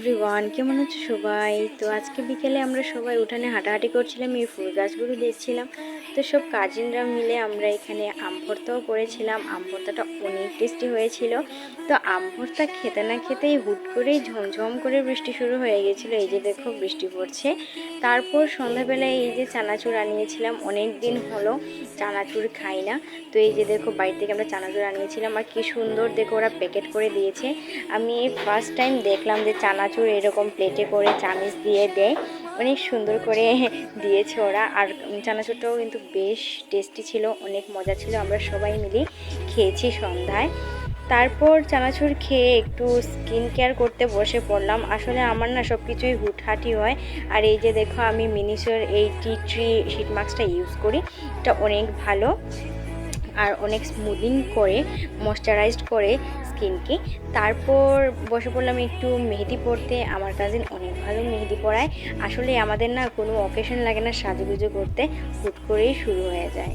Everyone, কেমন আছো সবাই? তো আজকে বিকেলে আমরা সবাই উঠানে হাঁটাহাঁটি করছিলাম, এই ফুল গাছগুলো দেখছিলাম। তো সব কাজিনরা মিলে আমরা এখানে আম ভর্তাও করেছিলাম। আম ভর্তাটা অনেক টেস্টি হয়েছিল। তো আম ভর্তা খেতে না খেতেই হুট করেই ঝমঝম করে বৃষ্টি শুরু হয়ে গেছিলো। এই যে দেখো বৃষ্টি পড়ছে। তারপর সন্ধ্যাবেলায় এই যে চানাচুর আনিয়েছিলাম, অনেক দিন হলো চানাচুর খাই না। তো এই যে দেখো বাড়ি থেকে আমরা চানাচুর আনিয়েছিলাম, আর কি সুন্দর দেখো ওরা প্যাকেট করে দিয়েছে। আমি ফার্স্ট টাইম দেখলাম যে চানাচুর এরকম প্লেটে করে চামিচ দিয়ে দেয়, অনেক সুন্দর করে দিয়েছে ওরা। আর চানাচুরটাও কিন্তু বেশ টেস্টি ছিল, অনেক মজা ছিল। আমরা সবাই মিলে খেয়েছি সন্ধ্যায়। তারপর চানাচুর খেয়ে একটু স্কিন কেয়ার করতে বসে পড়লাম। আসলে আমার না সব কিছুই হুটহাটি হয়। আর এই যে দেখো আমি মিনিসোর এই টি ট্রি শিট মাস্কটা ইউজ করি, এটা অনেক ভালো আর অনেক স্মুদিং করে, ময়শ্চারাইজড করে স্কিনকে। তারপর বসে পড়লাম একটু মেহেদি পরতে। আমার কাজিন অনেক ভালো মেহেদি পরায়। আসলে আমাদের না কোনো অকেশন লাগে না সাজুগুজু করতে, হুট করেই শুরু হয়ে যায়।